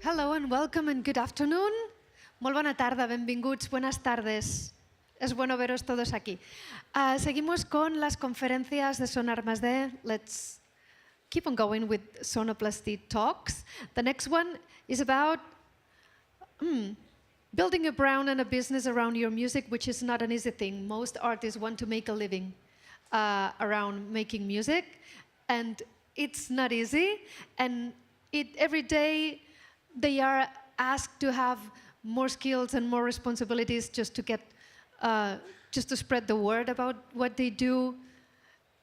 Hello and welcome and good afternoon. Molt bona tarda, benvinguts, buenas tardes. Es bueno veros todos aquí. Seguimos con las conferencias de Sónar+D. Let's keep on going with Sónar+D talks. The next one is about building a brand and a business around your music, which is not an easy thing. Most artists want to make a living around making music, and it's not easy. And every day they are asked to have more skills and more responsibilities just to get, just to spread the word about what they do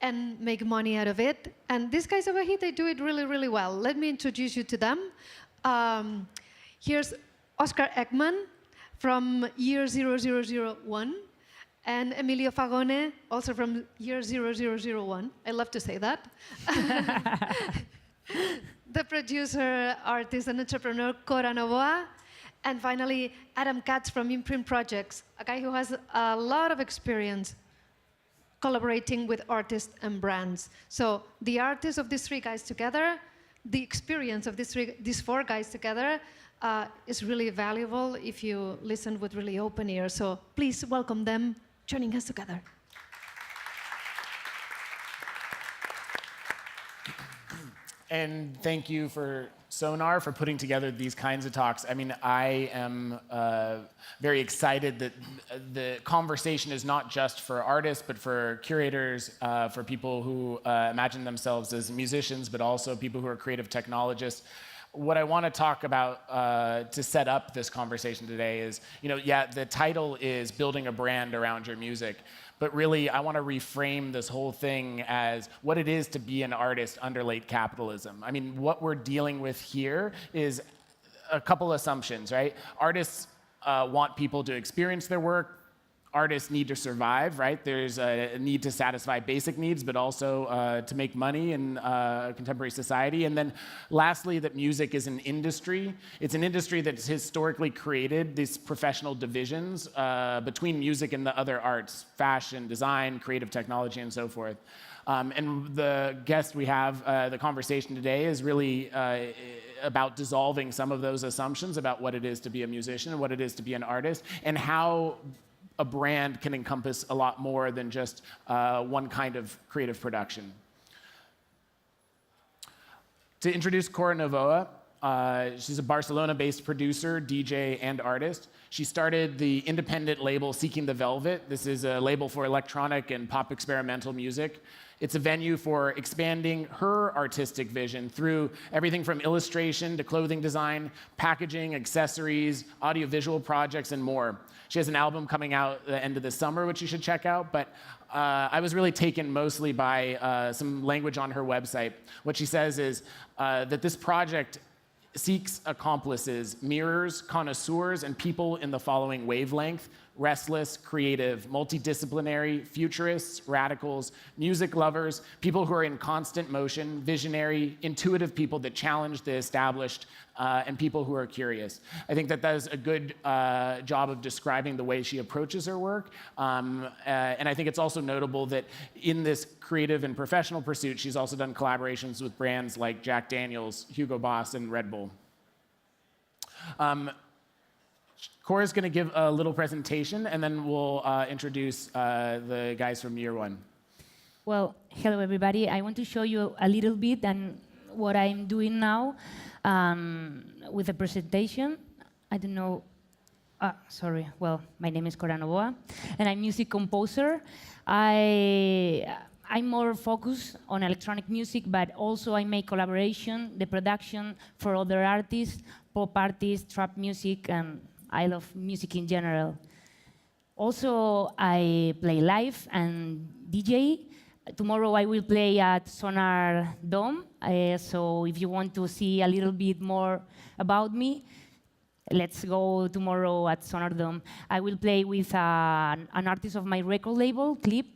and make money out of it. And these guys over here, they do it really, really well. Let me introduce you to them. Here's Oskar Ekman from year 0001, and Emilio Fagone, also from year 0001. I love to say that. The producer, artist, and entrepreneur, Cora Novoa. And finally, Adam Katz from Imprint Projects, a guy who has a lot of experience collaborating with artists and brands. So the artists of these three guys together, the experience of these four guys together is really valuable if you listen with really open ears. So please welcome them joining us together. And thank you for Sónar for putting together these kinds of talks. I mean, I am very excited that the conversation is not just for artists, but for curators, for people who imagine themselves as musicians, but also people who are creative technologists. What I want to talk about to set up this conversation today is, yeah, the title is Building a Brand Around Your Music. But really, I want to reframe this whole thing as what it is to be an artist under late capitalism. I mean, what we're dealing with here is a couple assumptions, right? Artists want people to experience their work. Artists need to survive, right? There's a need to satisfy basic needs, but also to make money in contemporary society. And then lastly, that music is an industry. It's an industry that's historically created these professional divisions between music and the other arts, fashion, design, creative technology, and so forth. And the guest we have, the conversation today is really about dissolving some of those assumptions about what it is to be a musician and what it is to be an artist, and how a brand can encompass a lot more than just one kind of creative production. To introduce Kora Novoa, she's a Barcelona-based producer, DJ, and artist. She started the independent label Seeking the Velvet. This is a label for electronic and pop experimental music. It's a venue for expanding her artistic vision through everything from illustration to clothing design, packaging, accessories, audiovisual projects, and more. She has an album coming out at the end of the summer, which you should check out, but I was really taken mostly by some language on her website. What she says is that this project seeks accomplices, mirrors, connoisseurs, and people in the following wavelength: restless, creative, multidisciplinary, futurists, radicals, music lovers, people who are in constant motion, visionary, intuitive people that challenge the established, and people who are curious. I think that does a good job of describing the way she approaches her work. And I think it's also notable that in this creative and professional pursuit, she's also done collaborations with brands like Jack Daniels, Hugo Boss, and Red Bull. Cora's going to give a little presentation, and then we'll introduce the guys from year one. Well, hello, everybody. I want to show you a little bit and what I'm doing now with the presentation. I don't know. Sorry. Well, my name is Cora Novoa, and I'm a music composer. I'm more focused on electronic music, but also I make collaboration, the production for other artists, pop artists, trap music, and I love music in general. Also, I play live and DJ. Tomorrow I will play at Sónar+D. So if you want to see a little bit more about me, let's go tomorrow at Sónar+D. I will play with an artist of my record label, Clip.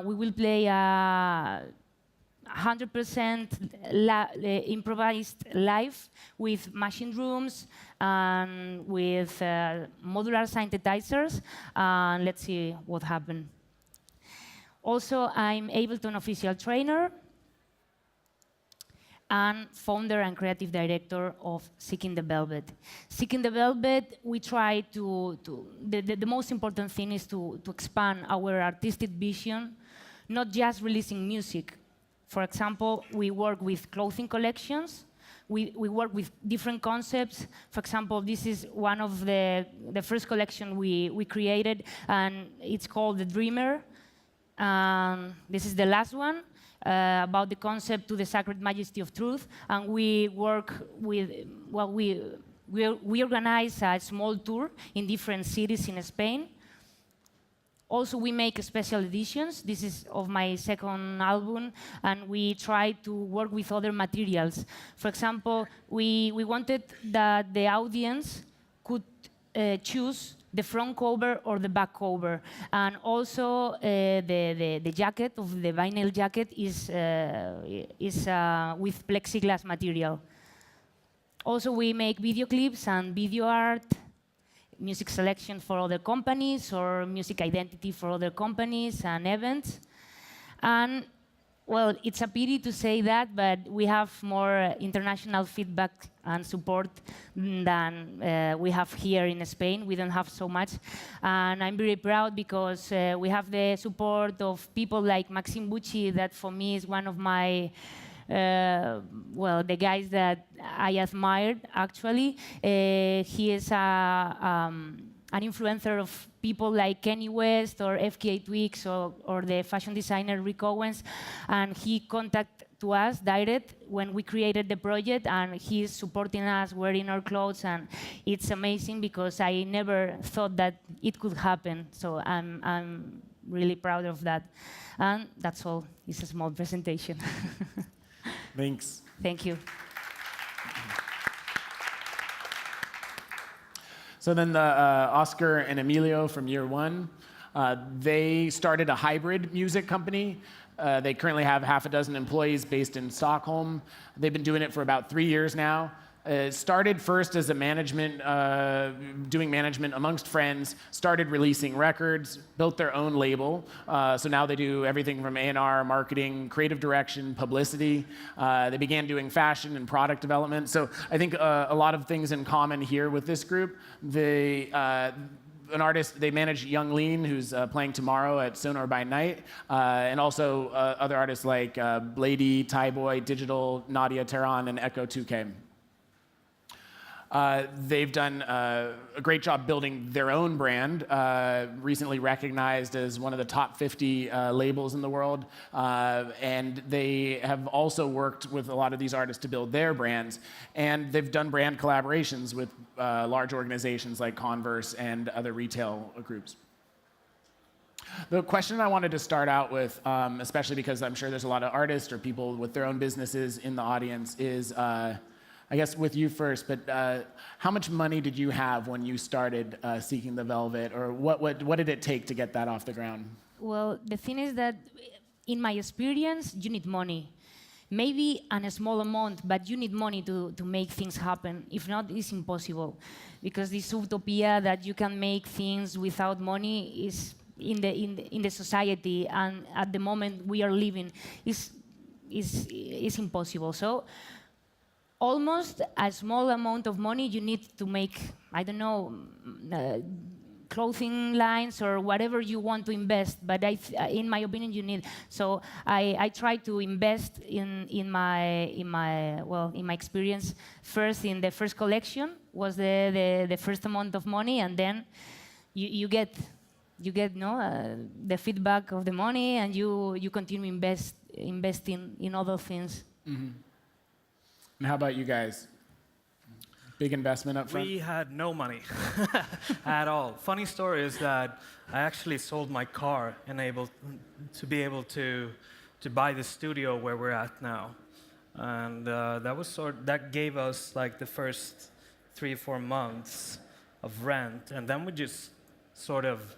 We will play 100% improvised live with machine drums and with modular synthesizers. Let's see what happens. Also, I'm Ableton official trainer. and founder and creative director of Seeking the Velvet. Seeking the Velvet, we try the most important thing is to expand our artistic vision, not just releasing music. For example, we work with clothing collections. We work with different concepts. For example, this is one of the first collection we created, and it's called The Dreamer. This is the last one, about the concept to the sacred majesty of truth. And we work with, well, we organize a small tour in different cities in Spain. Also, we make special editions. This is of my second album, and we try to work with other materials. For example, we wanted that the audience could choose the front cover or the back cover. And also, the jacket of the vinyl jacket is with plexiglass material. Also, we make video clips and video art, music selection for other companies, or music identity for other companies and events. And, well, it's a pity to say that, but we have more international feedback and support than we have here in Spain. We don't have so much. And I'm very proud because we have the support of people like Maxime Bucci, that for me is one of my well, the guys that I admired, actually. He is an influencer of people like Kanye West or FKA Twigs or the fashion designer Rick Owens. And he contacted to us direct when we created the project, and he's supporting us, wearing our clothes, and it's amazing because I never thought that it could happen. So I'm really proud of that. And that's all. It's a small presentation. Thanks. Thank you. So then Oskar and Emilio from year one, they started a hybrid music company. They currently have half a dozen employees based in Stockholm. They've been doing it for about 3 years now. Started first as a doing management amongst friends, started releasing records, built their own label. So now they do everything from A&R, marketing, creative direction, publicity. They began doing fashion and product development. So I think a lot of things in common here with this group. An artist, they manage Young Lean, who's playing tomorrow at Sónar+D, and also other artists like Blady, Tyboy, Digital, Nadia Tehran, and Echo 2K. They've done a great job building their own brand, recently recognized as one of the top 50 labels in the world. And they have also worked with a lot of these artists to build their brands. And they've done brand collaborations with large organizations like Converse and other retail groups. The question I wanted to start out with, especially because I'm sure there's a lot of artists or people with their own businesses in the audience, is I guess with you first, but how much money did you have when you started Seeking the Velvet, or what did it take to get that off the ground? Well, the thing is that, in my experience, you need money. Maybe a small amount, but you need money to make things happen. If not, it's impossible. Because this utopia that you can make things without money is in the society, and at the moment we are living, is impossible. So, almost a small amount of money you need to make, I don't know, clothing lines or whatever you want to invest. But in my opinion, you need. So I try to invest in my experience first in the first collection was the first amount of money, and then you get the feedback of the money, and you continue investing in other things. Mm-hmm. And how about you guys? Big investment up front? We had no money at all. Funny story is that I actually sold my car to be able to buy the studio where we're at now. And that gave us like the first 3-4 months of rent, and then we just sort of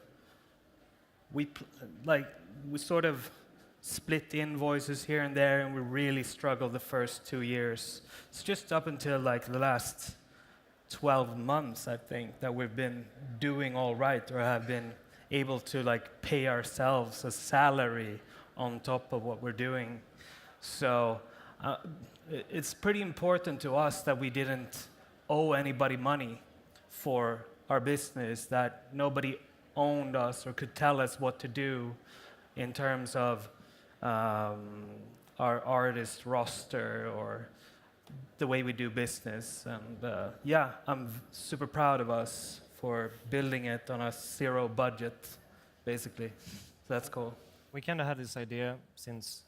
split invoices here and there, and we really struggled the first 2 years. It's just up until like the last 12 months, I think, that we've been doing all right, or have been able to like pay ourselves a salary on top of what we're doing. So it's pretty important to us that we didn't owe anybody money for our business, that nobody owned us or could tell us what to do in terms of our artist roster or the way we do business. And yeah, I'm super proud of us for building it on a zero budget, basically. So that's cool. We kind of had this idea since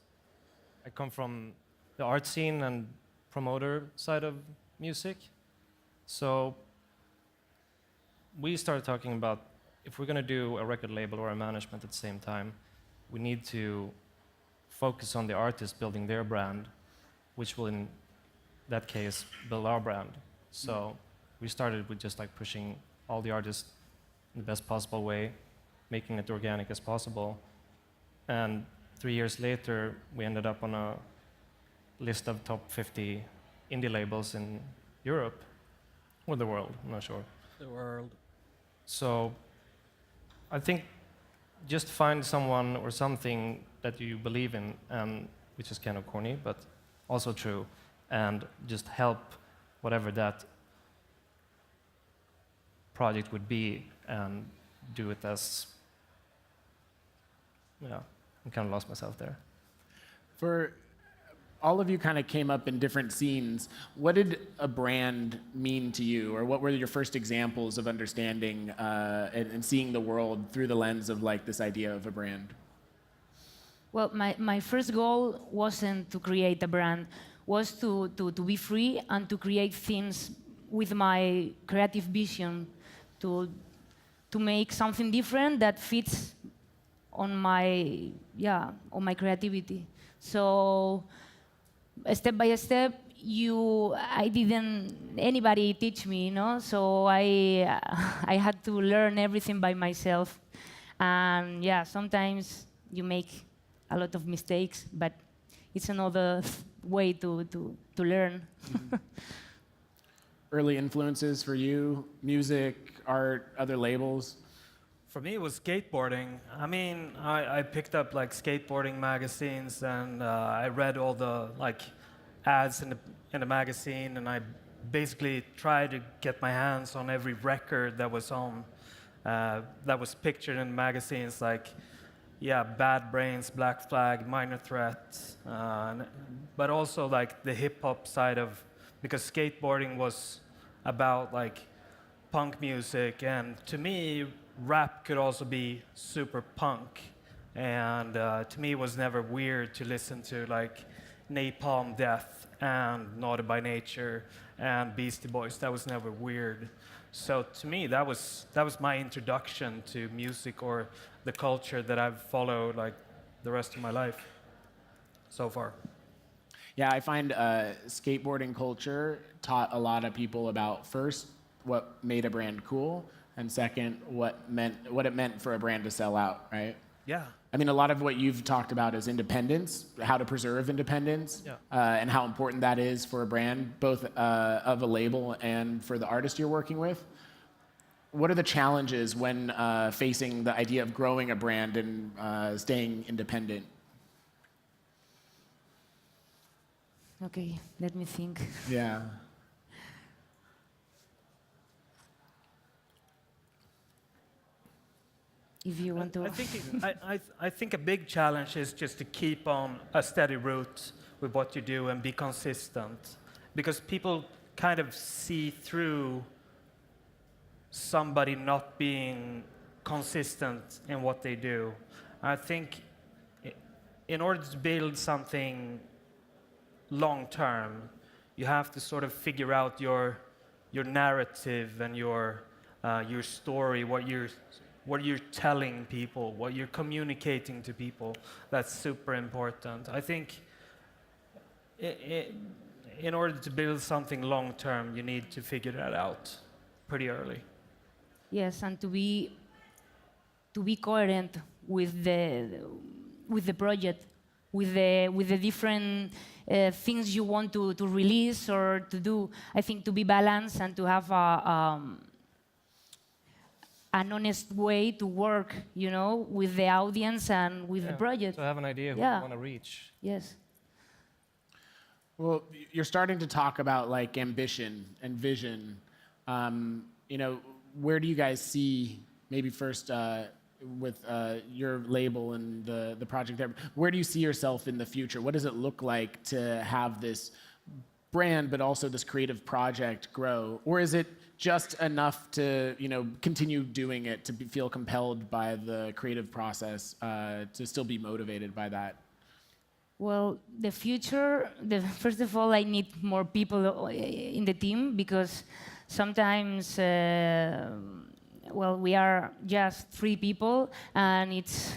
I come from the art scene and promoter side of music. So we started talking about if we're going to do a record label or a management at the same time, we need to focus on the artist building their brand, which will in that case build our brand. So we started with just like pushing all the artists in the best possible way, making it organic as possible. And 3 years later, we ended up on a list of top 50 indie labels in Europe, or the world, I'm not sure. The world. So I think just find someone or something that you believe in, and which is kind of corny, but also true, and just help whatever that project would be and do it as, yeah, I kind of lost myself there. For all of you kind of came up in different scenes. What did a brand mean to you, or what were your first examples of understanding and seeing the world through the lens of like this idea of a brand? Well, my first goal wasn't to create a brand, was to be free and to create things with my creative vision, to make something different that fits on my creativity. So step by step, I didn't anybody teach me, you know. So I had to learn everything by myself, and yeah, sometimes you make a lot of mistakes, but it's another way to learn. Early influences for you, music, art, other labels? For me, it was skateboarding. I mean, I picked up like skateboarding magazines, and I read all the like ads in the magazine, and I basically tried to get my hands on every record that was on that was pictured in magazines, like Bad Brains, Black Flag, Minor Threat, but also like the hip hop side of, because skateboarding was about like punk music, and to me, rap could also be super punk, and to me it was never weird to listen to like Napalm Death and Naughty by Nature and Beastie Boys. That was never weird. So to me that was my introduction to music or the culture that I've followed like the rest of my life so far. Yeah, I find skateboarding culture taught a lot of people about, first, what made a brand cool, and second, what it meant for a brand to sell out, right? Yeah. I mean, a lot of what you've talked about is independence, how to preserve independence, and how important that is for a brand, both of a label and for the artist you're working with. What are the challenges when facing the idea of growing a brand and staying independent? Okay, let me think. Yeah. If you want to. I think a big challenge is just to keep on a steady route with what you do and be consistent, because people kind of see through somebody not being consistent in what they do. I think in order to build something long term, you have to sort of figure out your narrative and your story, what you're telling people, what you're communicating to people. That's super important. I think in order to build something long term, you need to figure that out pretty early. Yes, and to be coherent with the project, with the different things you want to release or to do. I think to be balanced and to have an honest way to work, you know, with the audience and with the project. To have an idea who Yeah. you want to reach. Yes. Well, you're starting to talk about like ambition and vision. You know, where do you guys see, maybe first with your label and the project there, where do you see yourself in the future? What does it look like to have this brand, but also this creative project grow? Or is it just enough to, you know, continue doing it, to feel compelled by the creative process, to still be motivated by that? Well, the future, first of all, I need more people in the team because sometimes, well, we are just 3 people and it's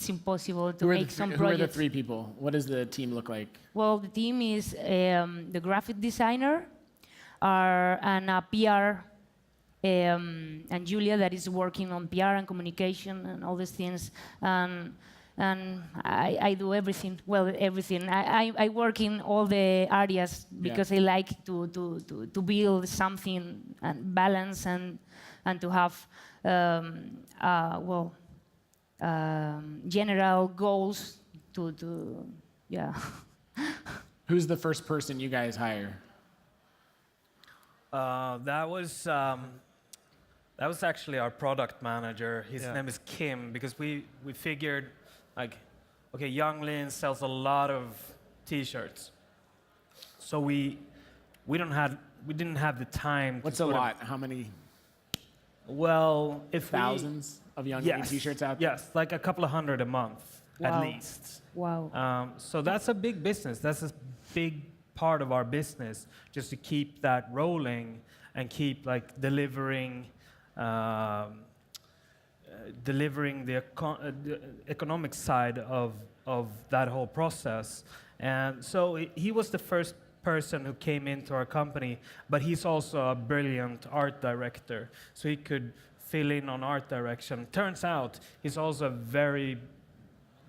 impossible to make some projects. Who are the 3 people? What does the team look like? Well, the team is the graphic designer and a PR, and Julia that is working on PR and communication and all these things. And I do everything. Well, everything. I work in all the areas because I like to build something and balance and to have general goals to yeah. Who's the first person you guys hire? That was actually our product manager. His name is Kim, because we figured, like, okay, Young Lin sells a lot of T-shirts, so we didn't have the time. What's a lot? How many? Well, if thousands of Young Lin T-shirts out there? Yes, like a couple of hundred a month at least. Wow. So that's a big business. That's a big part of our business, just to keep that rolling and keep like delivering the economic side of that whole process. And so he was the first person who came into our company, but he's also a brilliant art director, so he could fill in on art direction. Turns out he's also a very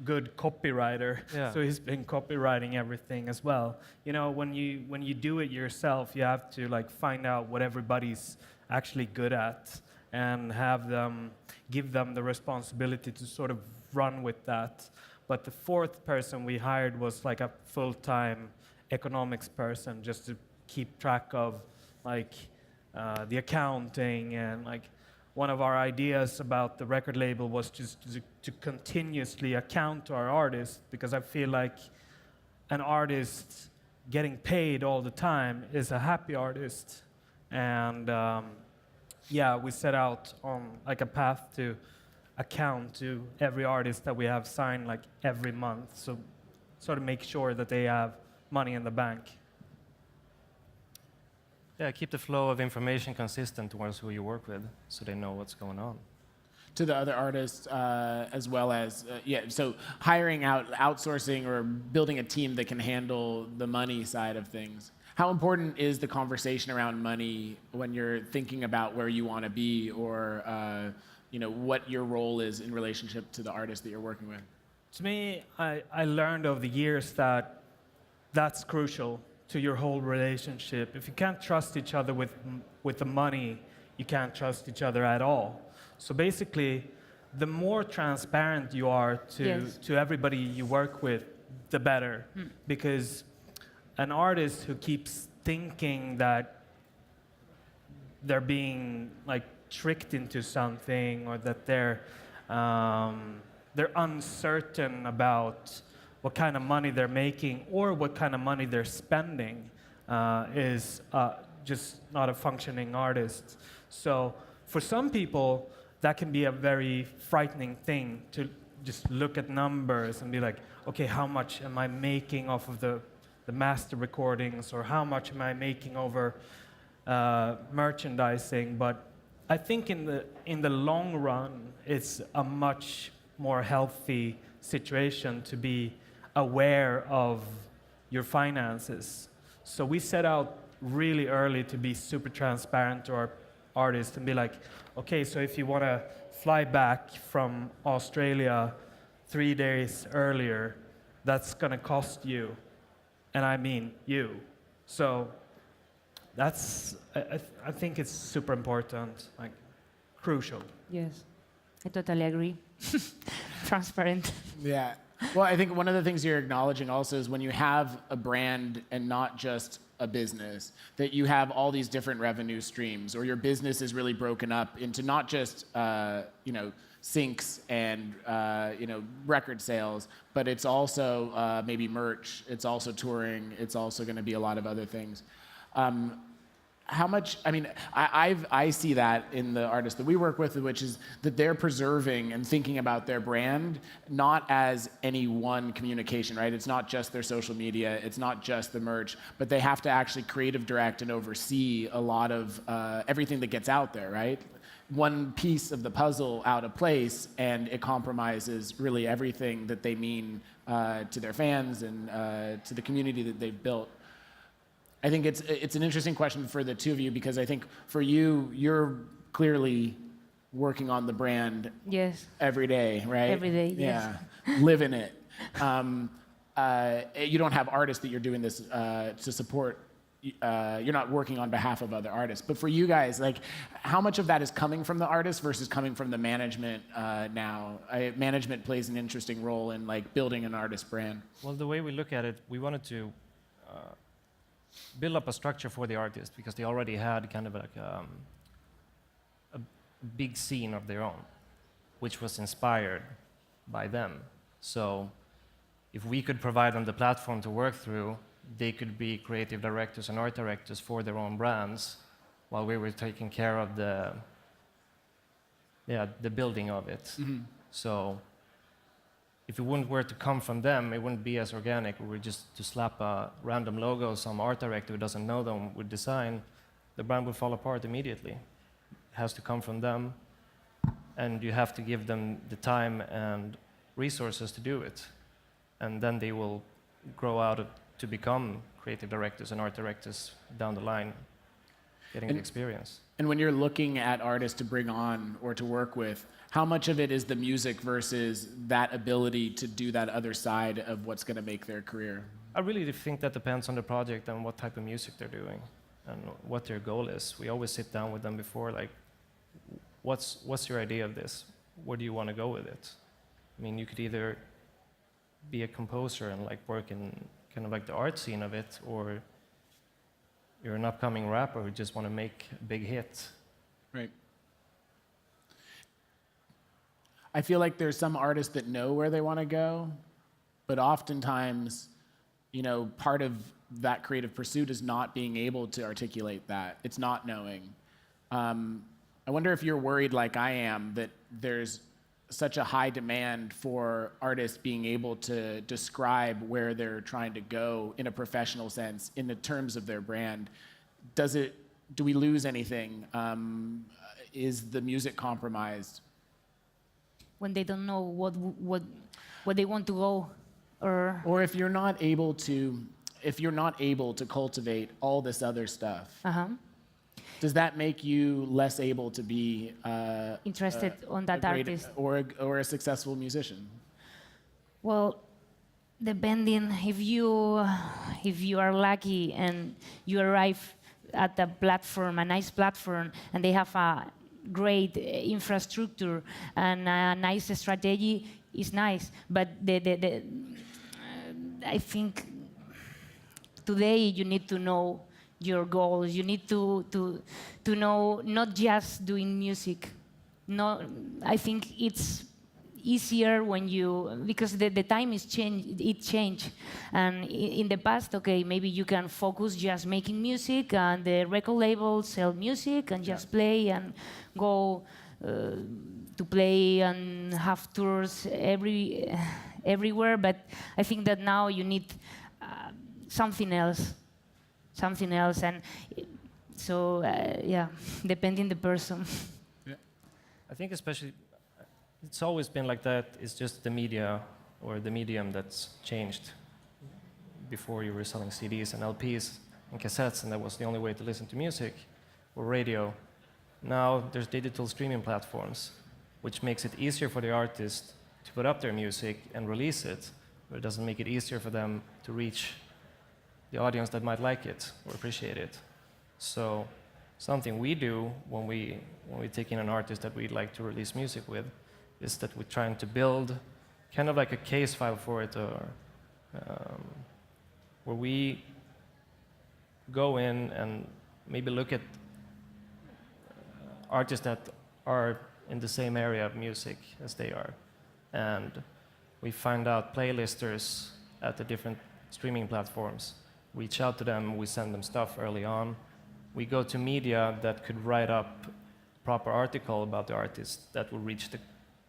good copywriter, so he's been copywriting everything as well. You know, when you do it yourself, you have to like find out what everybody's actually good at and give them the responsibility to sort of run with that. But the 4th person we hired was like a full-time economics person, just to keep track of like the accounting. And like one of our ideas about the record label was just to continuously account to our artists, because I feel like an artist getting paid all the time is a happy artist. And we set out on like a path to account to every artist that we have signed like every month, so sort of make sure that they have money in the bank. Yeah, keep the flow of information consistent towards who you work with, so they know what's going on. To the other artists, as well as, so hiring out, outsourcing, or building a team that can handle the money side of things. How important is the conversation around money when you're thinking about where you want to be, or what your role is in relationship to the artist that you're working with? To me, I learned over the years that that's crucial to your whole relationship. If you can't trust each other with the money, you can't trust each other at all. So basically, the more transparent you are to everybody you work with, the better. Because an artist who keeps thinking that they're being like tricked into something, or that they're uncertain about what kind of money they're making or what kind of money they're spending, is just not a functioning artist. So for some people, that can be a very frightening thing, to just look at numbers and be like, okay, how much am I making off of the master recordings, or how much am I making over merchandising? But I think in the long run, it's a much more healthy situation to be aware of your finances. So we set out really early to be super transparent to our artists and be like, okay, so if you want to fly back from Australia 3 days earlier, that's going to cost you. And I mean you. So that's, I think it's super important, like crucial. Yes, I totally agree. Transparent. Yeah. Well, I think one of the things you're acknowledging also is when you have a brand and not just a business, that you have all these different revenue streams, or your business is really broken up into not just syncs and record sales, but it's also maybe merch, it's also touring, it's also going to be a lot of other things. How much, I see that in the artists that we work with, which is that they're preserving and thinking about their brand, not as any one communication, right? It's not just their social media, it's not just the merch, but they have to actually creative direct and oversee a lot of everything that gets out there, right? One piece of the puzzle out of place, and it compromises really everything that they mean to their fans and to the community that they've built. I think it's an interesting question for the two of you, because I think for you, you're clearly working on the brand every day, right? Every day, yes. Yeah, living it. You don't have artists that you're doing this to support. You're not working on behalf of other artists. But for you guys, like, how much of that is coming from the artist versus coming from the management now? Management plays an interesting role in like building an artist brand. Well, the way we look at it, we wanted to build up a structure for the artist, because they already had kind of like a big scene of their own, which was inspired by them. So if we could provide them the platform to work through, they could be creative directors and art directors for their own brands, while we were taking care of the building of it. Mm-hmm. So if it wouldn't were to come from them, it wouldn't be as organic. We were just to slap a random logo, some art director who doesn't know them would design, the brand would fall apart immediately. It has to come from them, and you have to give them the time and resources to do it. And then they will grow out to become creative directors and art directors down the line, getting the experience. And when you're looking at artists to bring on or to work with, how much of it is the music versus that ability to do that other side of what's going to make their career? I really think that depends on the project and what type of music they're doing and what their goal is. We always sit down with them before, like, what's your idea of this? Where do you want to go with it? I mean, you could either be a composer and like work in kind of like the art scene of it, or you're an upcoming rapper who just want to make a big hit. Right. I feel like there's some artists that know where they want to go, but oftentimes, part of that creative pursuit is not being able to articulate that. It's not knowing. I wonder if you're worried, like I am, that there's such a high demand for artists being able to describe where they're trying to go in a professional sense, in the terms of their brand. Do we lose anything? Is the music compromised? When they don't know what they want to go, or if you're not able to cultivate all this other stuff, does that make you less able to be interested on that artist or a successful musician? Well, depending, if you are lucky and you arrive at a platform, a nice platform, and they have a great infrastructure and a nice strategy, is nice. But I think today you need to know your goals. You need to know not just doing music. No, I think it's easier when because the time is changed. And in the past, okay, maybe you can focus just making music, and the record labels sell music and just play and go to play and have tours everywhere. But I think that now you need something else, and so depending the person. Yeah. I think especially. It's always been like that. It's just the media or the medium that's changed. Before you were selling CDs and LPs and cassettes, and that was the only way to listen to music, or radio. Now there's digital streaming platforms, which makes it easier for the artist to put up their music and release it, but it doesn't make it easier for them to reach the audience that might like it or appreciate it. So something we do when we take in an artist that we'd like to release music with is that we're trying to build kind of like a case file for it, or where we go in and maybe look at artists that are in the same area of music as they are. And we find out playlisters at the different streaming platforms, reach out to them, we send them stuff early on. We go to media that could write up a proper article about the artist that will reach the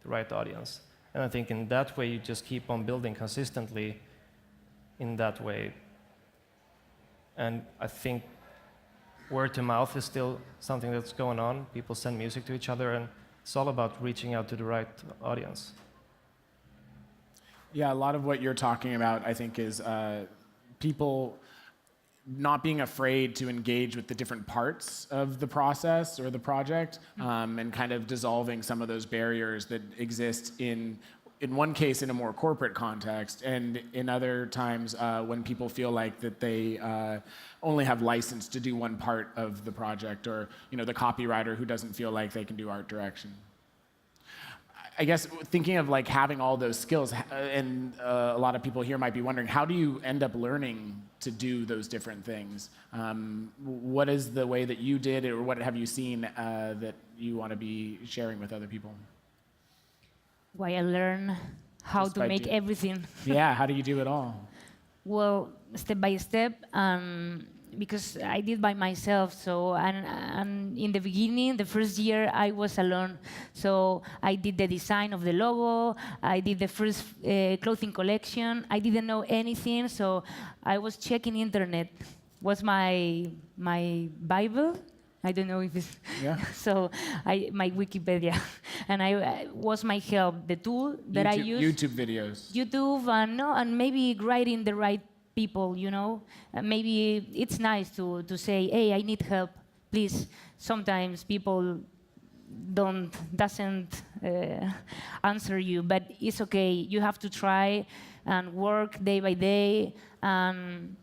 right audience. And I think in that way, you just keep on building consistently in that way. And I think word to mouth is still something that's going on. People send music to each other, and it's all about reaching out to the right audience. Yeah, a lot of what you're talking about, I think, is people not being afraid to engage with the different parts of the process or the project, and kind of dissolving some of those barriers that exist in one case in a more corporate context, and in other times when people feel like that they only have license to do one part of the project, or the copywriter who doesn't feel like they can do art direction. I guess thinking of like having all those skills, and a lot of people here might be wondering, how do you end up learning to do those different things? What is the way that you did it, or what have you seen that you want to be sharing with other people? Why I learn how Just to by make doing- everything. Yeah, how do you do it all? Well, step by step, because I did by myself. So, and in the beginning, the first year, I was alone. So I did the design of the logo. I did the first clothing collection. I didn't know anything, so I was checking internet. Was my Bible? I don't know if it's Yeah. so. My Wikipedia, and I was my help. The tool that I use. YouTube videos. YouTube and maybe writing the right people, maybe it's nice to say, hey, I need help, please. Sometimes people doesn't answer you, but it's okay. You have to try and work day by day and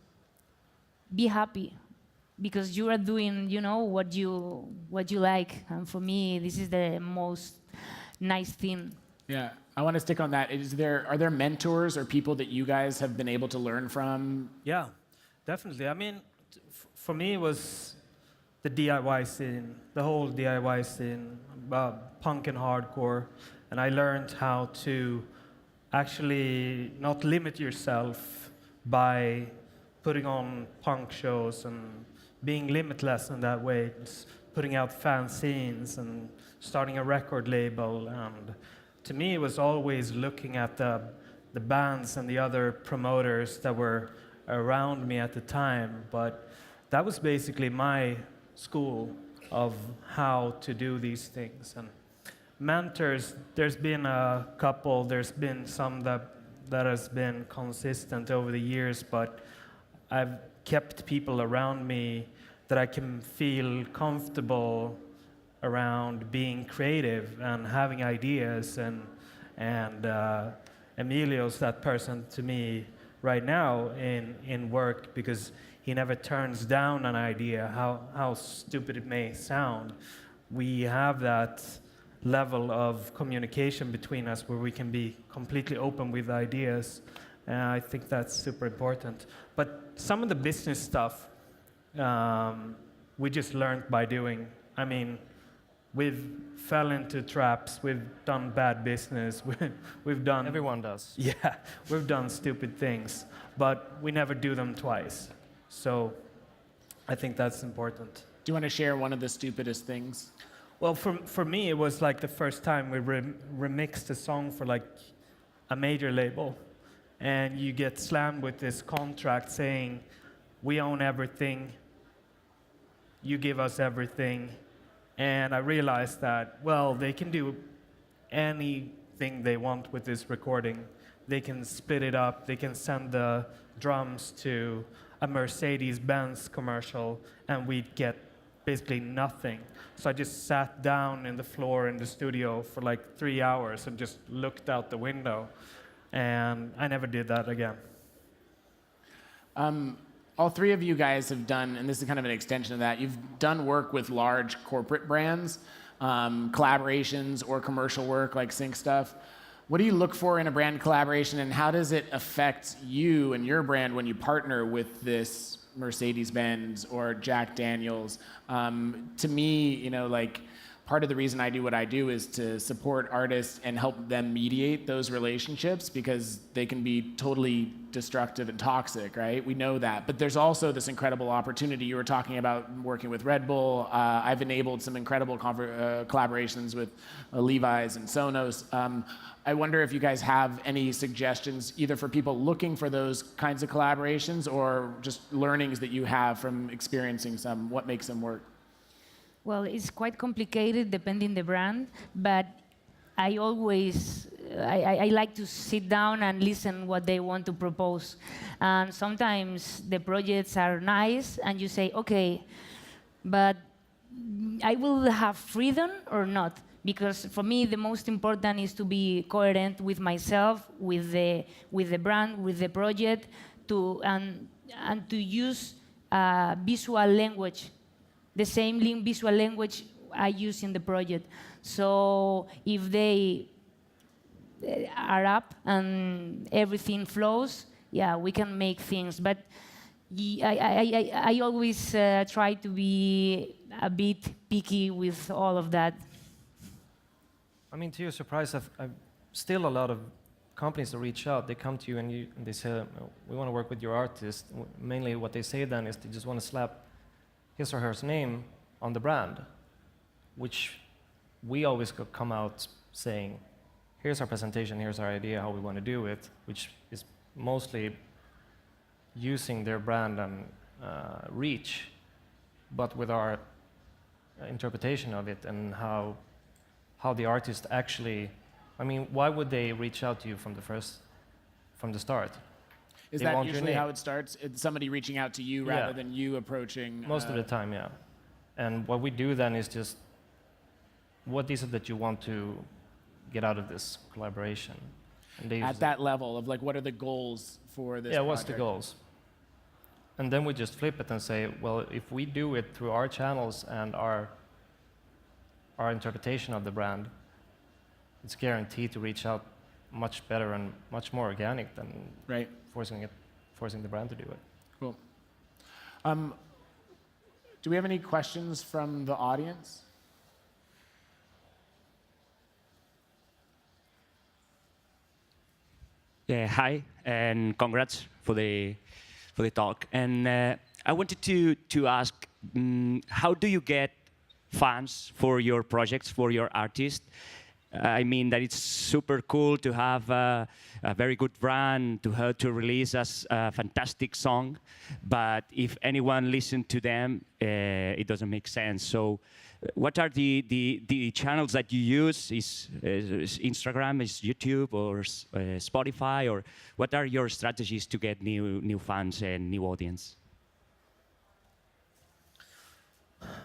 be happy, because you are doing, what you like. And for me, this is the most nice thing. Yeah, I want to stick on that. Are there mentors or people that you guys have been able to learn from? Yeah, definitely. I mean, for me, it was the DIY scene, the whole DIY scene, punk and hardcore. And I learned how to actually not limit yourself by putting on punk shows and being limitless in that way, just putting out fanzines and starting a record label. And to me, it was always looking at the bands and the other promoters that were around me at the time. But that was basically my school of how to do these things. And mentors, there's been a couple, there's been some that has been consistent over the years, but I've kept people around me that I can feel comfortable around being creative and having ideas, and Emilio's that person to me right now in work, because he never turns down an idea, how stupid it may sound. We have that level of communication between us where we can be completely open with ideas, and I think that's super important. But some of the business stuff, we just learned by doing. I mean, we've fell into traps, we've done bad business, we've done... Everyone does. Yeah, we've done stupid things, but we never do them twice. So I think that's important. Do you want to share one of the stupidest things? Well, for me, it was like the first time we remixed a song for like a major label, and you get slammed with this contract saying, we own everything, you give us everything. And I realized that, well, they can do anything they want with this recording. They can split it up, they can send the drums to a Mercedes-Benz commercial, and we'd get basically nothing. So I just sat down in the floor in the studio for like 3 hours and just looked out the window. And I never did that again. All three of you guys have done, and this is kind of an extension of that, you've done work with large corporate brands, collaborations or commercial work like Sync stuff. what do you look for in a brand collaboration, and how does it affect you and your brand when you partner with this Mercedes-Benz or Jack Daniels? To me, you know, like, part of the reason I do what I do is to support artists and help them mediate those relationships, because they can be totally destructive and toxic, right? We know that. But there's also this incredible opportunity. You were talking about working with Red Bull. I've enabled some incredible collaborations with Levi's and Sonos. I wonder if you guys have any suggestions, either for people looking for those kinds of collaborations or just learnings that you have from experiencing some, what makes them work? Well, it's quite complicated depending the brand, but I always I like to sit down and listen what they want to propose. And sometimes the projects are nice, and you say, okay, but I will have freedom or not? Because for me, the most important is to be coherent with myself, with the brand, with the project, and to use visual language, the same visual language I use in the project. So if they are up and everything flows, yeah, we can make things. But I always try to be a bit picky with all of that. I mean, to your surprise, I've still a lot of companies that reach out. They come to you and they say, we want to work with your artist. Mainly what they say then is they just want to slap his or her name on the brand, which we always come out saying, here's our presentation, here's our idea, how we want to do it, which is mostly using their brand and reach, but with our interpretation of it and how the artist actually, I mean, why would they reach out to you from the start? Is They that want your usually name. how it starts? It's somebody reaching out to you rather than you approaching? Most of the time, yeah. And what we do then is just, what is it that you want to get out of this collaboration? And they At that level of like, what are the goals for this yeah, what's the project? goals? And then we just flip it and say, well, if we do it through our channels and our interpretation of the brand, it's guaranteed to reach out much better and much more organic than Right. forcing the brand to do it. Cool. Do we have any questions from the audience? Yeah, hi, and congrats for the talk. And I wanted to ask, how do you get fans for your projects, for your artists? I mean that it's super cool to have a very good brand, to release a fantastic song, but if anyone listens to them, it doesn't make sense. So what are the channels that you use? Is Instagram, is YouTube, or Spotify, or what are your strategies to get new fans and new audience?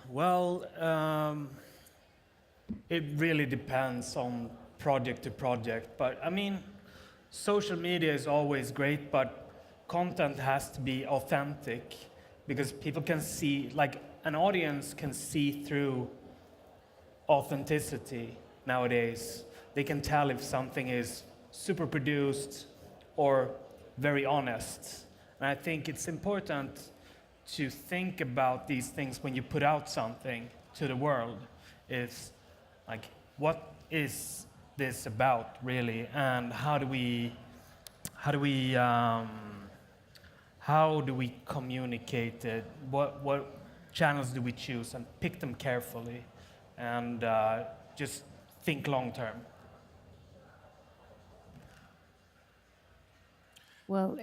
Well, it really depends on project to project. But I mean, social media is always great, but content has to be authentic, because people can see, like, an audience can see through authenticity nowadays. They can tell if something is super produced or very honest. And I think it's important to think about these things when you put out something to the world. Is like, what is this about really, and how do we communicate it? What channels do we choose, and pick them carefully, and just think long term. Well,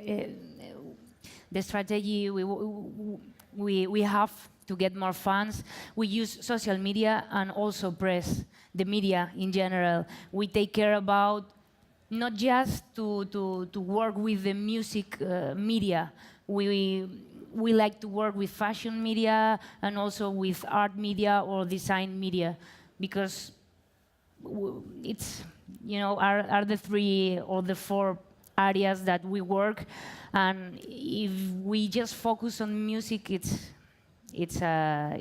the strategy we have to get more fans, we use social media and also press, the media in general. We take care about not just to work with the music media. We like to work with fashion media and also with art media or design media, because it's, you know, are the 3 or the 4 areas that we work. And if we just focus on music, it's a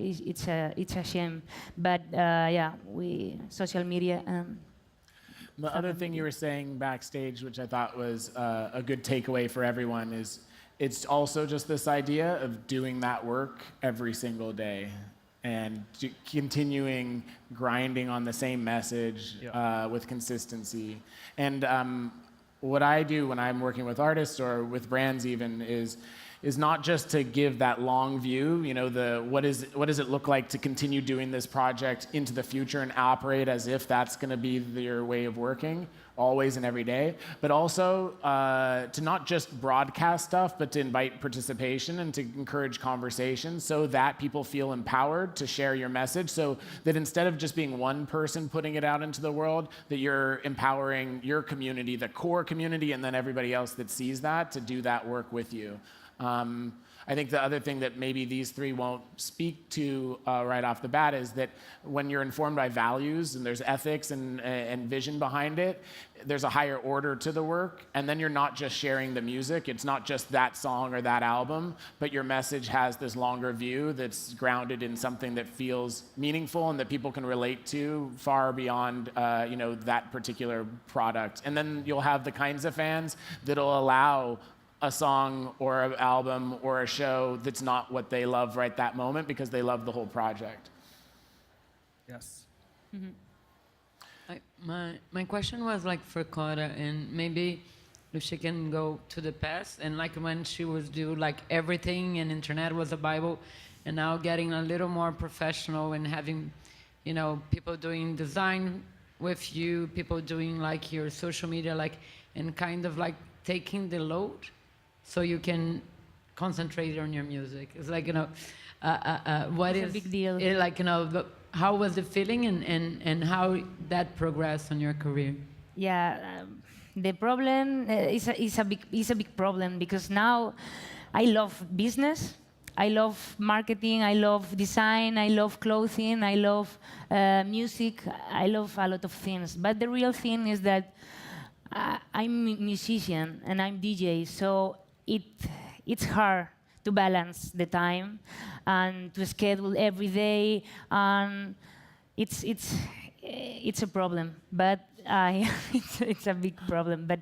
shame. But yeah, social media. The other thing you were saying backstage, which I thought was a good takeaway for everyone, is it's also just this idea of doing that work every single day and continuing grinding on the same message with consistency. And what I do when I'm working with artists or with brands even is not just to give that long view, you know, what does it look like to continue doing this project into the future and operate as if that's going to be your way of working always and every day, but also to not just broadcast stuff, but to invite participation and to encourage conversation so that people feel empowered to share your message, so that instead of just being one person putting it out into the world, that you're empowering your community, the core community, and then everybody else that sees that to do that work with you. I think the other thing that maybe these three won't speak to right off the bat is that when you're informed by values and there's ethics and vision behind it, there's a higher order to the work, and then you're not just sharing the music. It's not just that song or that album, but your message has this longer view that's grounded in something that feels meaningful and that people can relate to far beyond you know, that particular product. And then you'll have the kinds of fans that'll allow a song or an album or a show that's not what they love right that moment because they love the whole project. Yes. My question was like for Cora, and maybe if she can go to the past and like when she was do like everything and internet was a Bible, and now getting a little more professional and having, you know, people doing design with you, people doing like your social media, like, and kind of like taking the load so you can concentrate on your music. It's like, you know, what It's is a big deal. like, you know, how was the feeling and how that progressed on your career? Yeah, the problem is a big problem because now I love business, I love marketing, I love design, I love clothing, I love music, I love a lot of things. But the real thing is that I'm a musician and I'm DJ, so it's hard to balance the time and to schedule every day, and it's a problem. But it's a big problem. But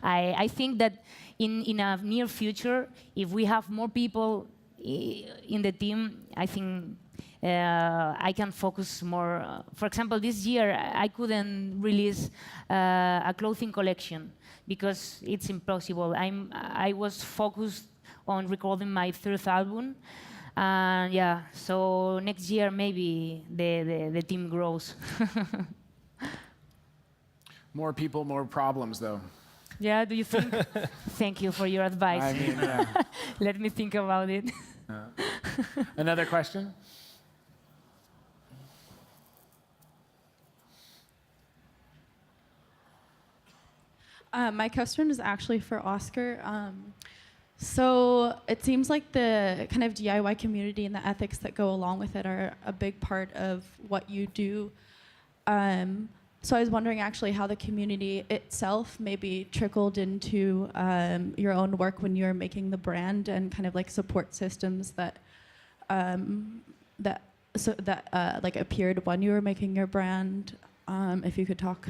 I think that in a near future, if we have more people in the team, I think I can focus more. For example, this year I couldn't release a clothing collection because it's impossible. I was focused on recording my third album, and yeah. So next year maybe the team grows. More people, more problems, though. Yeah, do you think? Thank you for your advice. I mean, yeah. Let me think about it. Another question? My question is actually for Oskar. So it seems like the kind of DIY community and the ethics that go along with it are a big part of what you do. So I was wondering actually how the community itself maybe trickled into your own work when you were making the brand, and kind of like support systems that like appeared when you were making your brand. If you could talk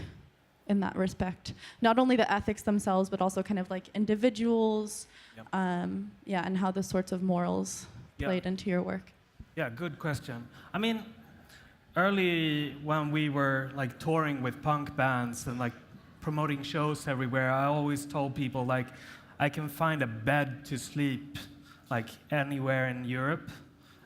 in that respect, not only the ethics themselves, but also kind of like individuals, yeah, and how the sorts of morals played into your work. Yeah, good question. I mean, early when we were like touring with punk bands and like promoting shows everywhere, I always told people like, I can find a bed to sleep like anywhere in Europe,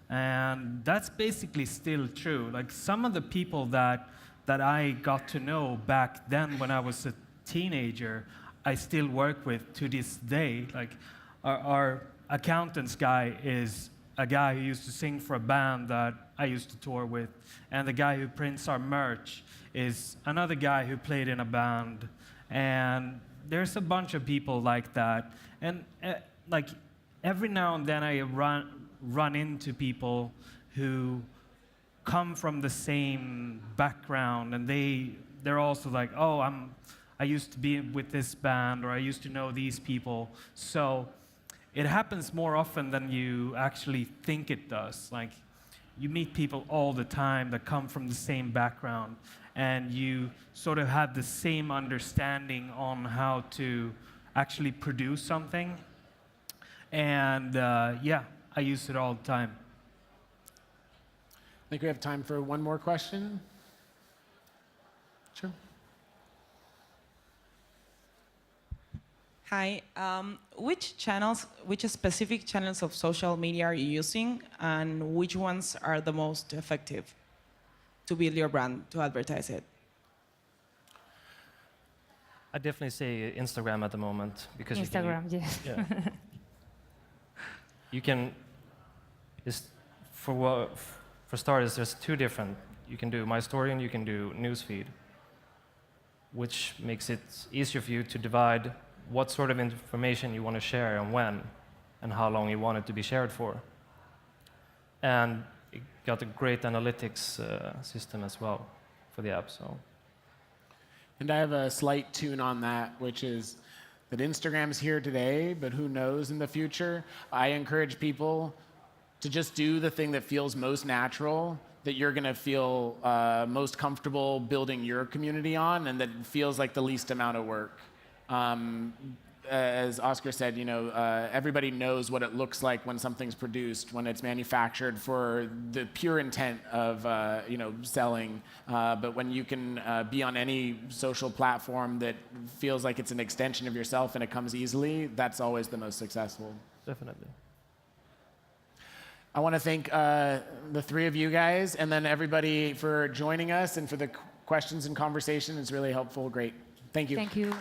and that's basically still true. Like some of the people that I got to know back then when I was a teenager, I still work with to this day. Like our accountants guy is a guy who used to sing for a band that I used to tour with, and the guy who prints our merch is another guy who played in a band, and there's a bunch of people like that. And like every now and then I run into people who come from the same background, and they're also like, oh, I used to be with this band, or I used to know these people. So it happens more often than you actually think it does. Like you meet people all the time that come from the same background, and you sort of have the same understanding on how to actually produce something. And yeah, I use it all the time. I think we have time for one more question. Sure. Hi. Which specific channels of social media are you using, and which ones are the most effective to build your brand, to advertise it? I definitely say Instagram at the moment because Instagram, yes. Yeah. You can, for starters, there's two different. You can do My Story and you can do Newsfeed, which makes it easier for you to divide what sort of information you want to share and when, and how long you want it to be shared for. And it got a great analytics system as well for the app. So. And I have a slight tune on that, which is that Instagram's here today, but who knows in the future. I encourage people to just do the thing that feels most natural, that you're going to feel most comfortable building your community on, and that feels like the least amount of work. As Oskar said, everybody knows what it looks like when something's produced, when it's manufactured for the pure intent of, selling. But when you can be on any social platform that feels like it's an extension of yourself and it comes easily, that's always the most successful. Definitely. I want to thank the three of you guys, and then everybody for joining us and for the questions and conversation. It's really helpful. Great. Thank you. Thank you.